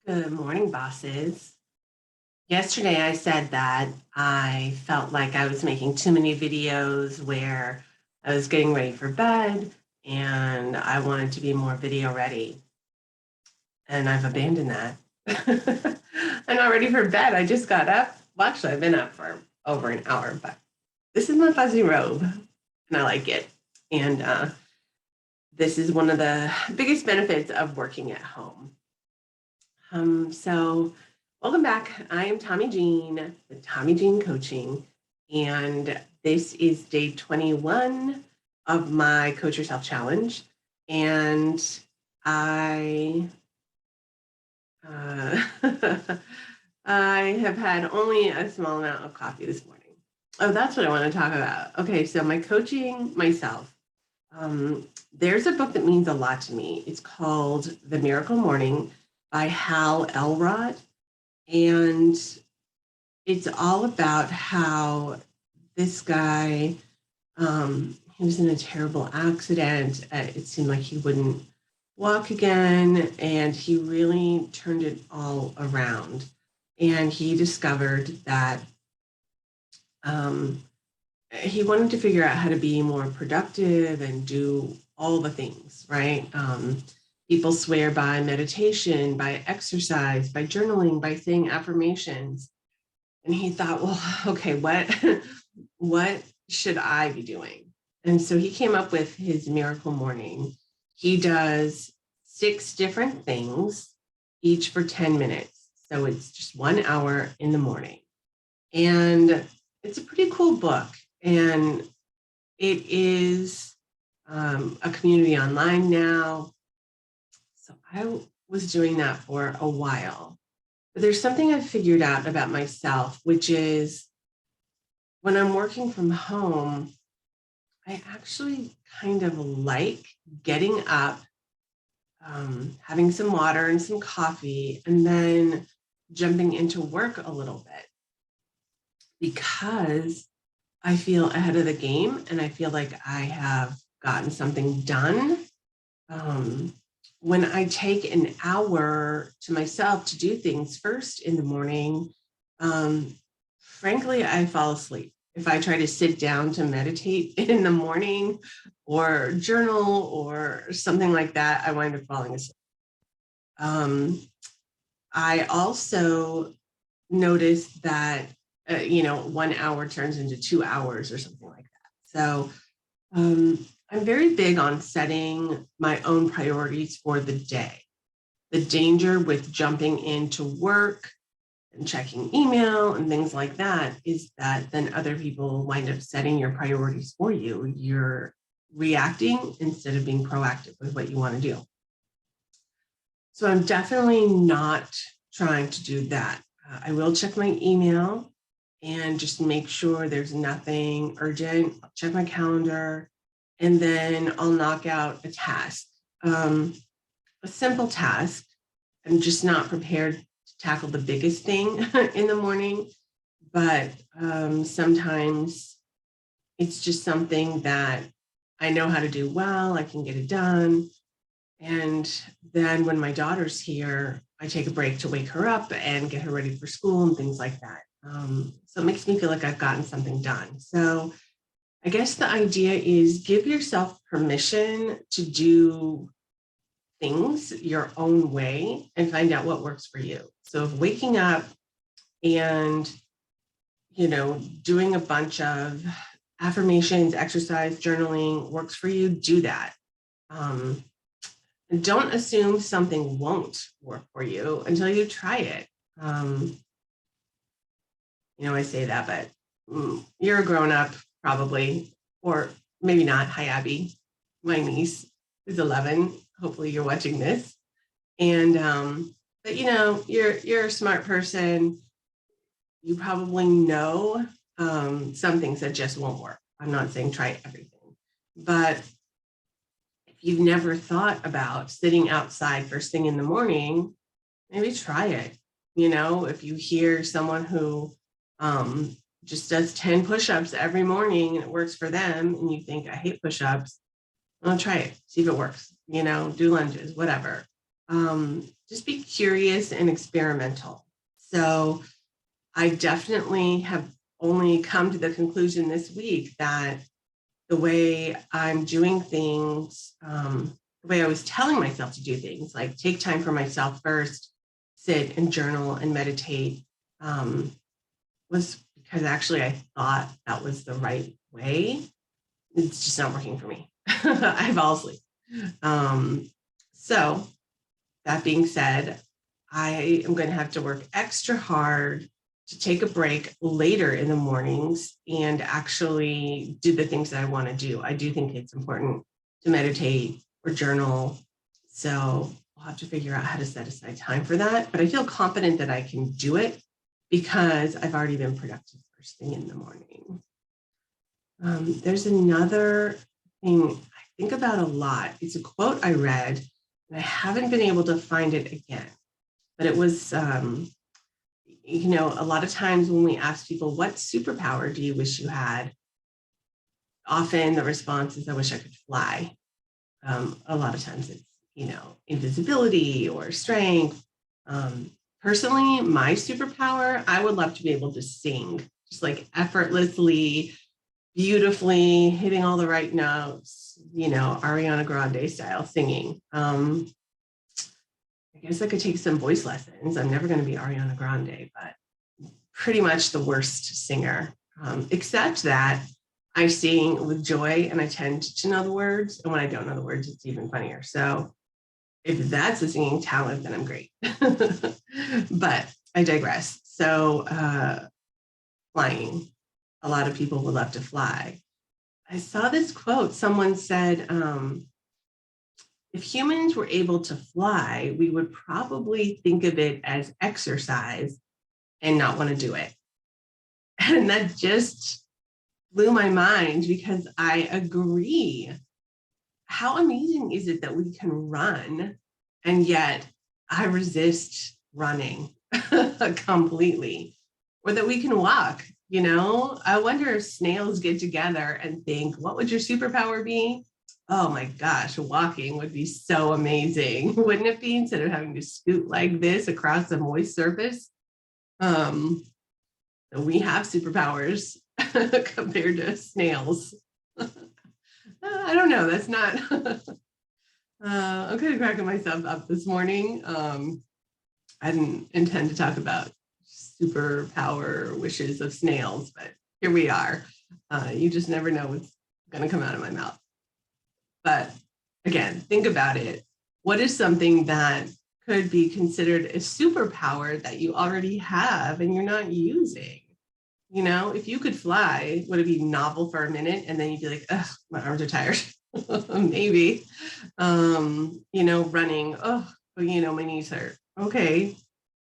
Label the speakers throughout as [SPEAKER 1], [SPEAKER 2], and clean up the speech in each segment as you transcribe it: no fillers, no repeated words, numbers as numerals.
[SPEAKER 1] Good morning, bosses. Yesterday, I said that I felt like I was making too many videos where I was getting ready for bed and I wanted to be more video ready. And I've abandoned that. I'm not ready for bed. I just got up. Well, actually, I've been up for over an hour, but this is my fuzzy robe and I like it. And this is one of the biggest benefits of working at home. So welcome back. I am Tommy Jean with Tommy Jean Coaching, and this is day 21 of my Coach Yourself Challenge. And I uh, I have had only a small amount of coffee this morning. Oh, that's what I want to talk about. Okay, so my coaching myself. There's a book that means a lot to me. It's called The Miracle Morning by Hal Elrod. And it's all about how this guy, he was in a terrible accident. It seemed like he wouldn't walk again. And he really turned it all around. And he discovered that he wanted to figure out how to be more productive and do all the things, right? People swear by meditation, by exercise, by journaling, by saying affirmations. And he thought, well, okay, what should I be doing? And so he came up with his miracle morning. He does 6 different things, each for 10 minutes. So it's just 1 hour in the morning. And it's a pretty cool book. And it is a community online now. So I was doing that for a while. But there's something I've figured out about myself, which is when I'm working from home, I actually kind of like getting up, having some water and some coffee, and then jumping into work a little bit because I feel ahead of the game and I feel like I have gotten something done. When I take an hour to myself to do things first in the morning, frankly, I fall asleep. If I try to sit down to meditate in the morning or journal or something like that, I wind up falling asleep. I also noticed that, 1 hour turns into 2 hours or something like that. So I'm very big on setting my own priorities for the day. The danger with jumping into work and checking email and things like that is that then other people wind up setting your priorities for you. You're reacting instead of being proactive with what you want to do. So I'm definitely not trying to do that. I will check my email and just make sure there's nothing urgent. I'll check my calendar and then I'll knock out a task, a simple task. I'm just not prepared to tackle the biggest thing in the morning, but sometimes it's just something that I know how to do well, I can get it done. And then when my daughter's here, I take a break to wake her up and get her ready for school and things like that. So it makes me feel like I've gotten something done. So I guess the idea is give yourself permission to do things your own way and find out what works for you. So if waking up and, doing a bunch of affirmations, exercise, journaling works for you, do that. And don't assume something won't work for you until you try it. I say that, but you're a grown up probably, or maybe not. Hi, Abby, my niece is 11. Hopefully you're watching this. And, but you're a smart person. You probably know some things that just won't work. I'm not saying try everything, but if you've never thought about sitting outside first thing in the morning, maybe try it. If you hear someone who just does 10 push-ups every morning and it works for them and you think, I hate push-ups, I'll try it, see if it works, do lunges, whatever. just be curious and experimental. So I definitely have only come to the conclusion this week that the way I'm doing things, the way I was telling myself to do things, like take time for myself first, sit and journal and meditate, was because actually I thought that was the right way. It's just not working for me. I fall asleep. So that being said, I am going to have to work extra hard to take a break later in the mornings and actually do the things that I want to do. I do think it's important to meditate or journal. So I'll have to figure out how to set aside time for that. But I feel confident that I can do it because I've already been productive first thing in the morning. There's another thing I think about a lot. It's a quote I read, and I haven't been able to find it again. But it was, you know, a lot of times when we ask people, what superpower do you wish you had? Often the response is, I wish I could fly. A lot of times it's, you know, invisibility or strength. Personally, my superpower, I would love to be able to sing, just like effortlessly, beautifully, hitting all the right notes, you know, Ariana Grande style singing. I guess I could take some voice lessons. I'm never going to be Ariana Grande, but pretty much the worst singer, except that I sing with joy and I tend to know the words. And when I don't know the words, it's even funnier. So if that's a singing talent, then I'm great. But I digress. So flying, a lot of people would love to fly. I saw this quote. Someone said, if humans were able to fly, we would probably think of it as exercise and not want to do it. And that just blew my mind because I agree. How amazing is it that we can run and yet I resist running completely, or that we can walk, you know? I wonder if snails get together and think, what would your superpower be? Oh my gosh, walking would be so amazing. Wouldn't it be, instead of having to scoot like this across a moist surface? We have superpowers compared to snails. I don't know. That's not. I'm kind of cracking myself up this morning. I didn't intend to talk about superpower wishes of snails, but here we are. You just never know what's going to come out of my mouth. But again, think about it. What is something that could be considered a superpower that you already have and you're not using? You know, if you could fly, would it be novel for a minute and then you'd be like, ugh, my arms are tired? Maybe. You know, running, oh, you know, my knees hurt. Okay,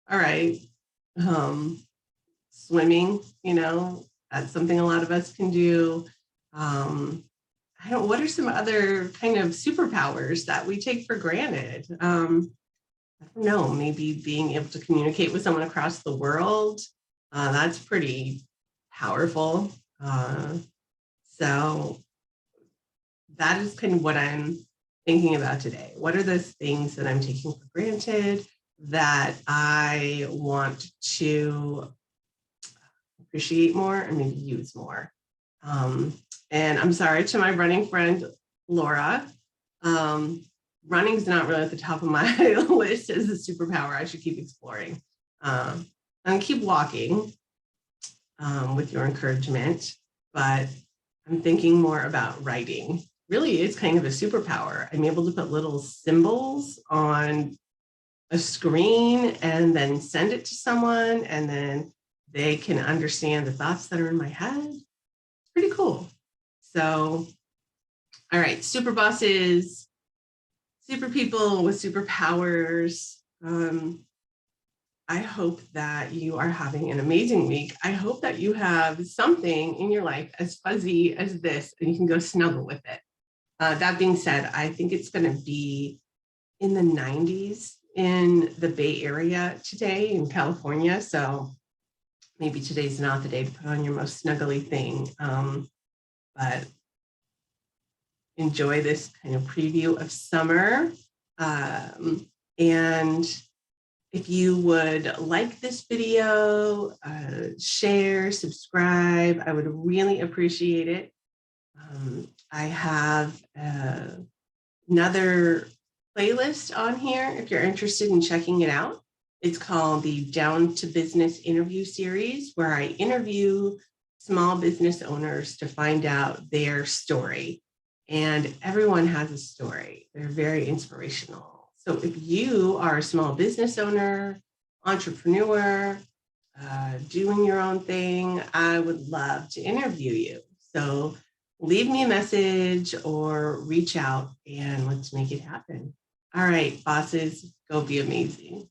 [SPEAKER 1] all right. Swimming, you know, that's something a lot of us can do. I don't, what are some other kind of superpowers that we take for granted? I don't know, maybe being able to communicate with someone across the world. That's pretty powerful. So that is kind of what I'm thinking about today. What are those things that I'm taking for granted that I want to appreciate more and maybe use more? And I'm sorry to my running friend, Laura. Running's not really at the top of my list as a superpower. I should keep exploring. And keep walking with your encouragement, but I'm thinking more about writing. Really, it's kind of a superpower. I'm able to put little symbols on a screen and then send it to someone, and then they can understand the thoughts that are in my head. It's pretty cool. So, all right, super bosses, super people with superpowers. I hope that you are having an amazing week. I hope that you have something in your life as fuzzy as this and you can go snuggle with it. That being said, I think it's going to be in the 90s in the Bay Area today in California. So maybe today's not the day to put on your most snuggly thing. But enjoy this kind of preview of summer. And If you would like this video, share, subscribe, I would really appreciate it. I have another playlist on here if you're interested in checking it out. It's called the Down to Business interview series, where I interview small business owners to find out their story. And everyone has a story. They're very inspirational. So if you are a small business owner, entrepreneur, doing your own thing, I would love to interview you. So leave me a message or reach out and let's make it happen. All right, bosses, go be amazing.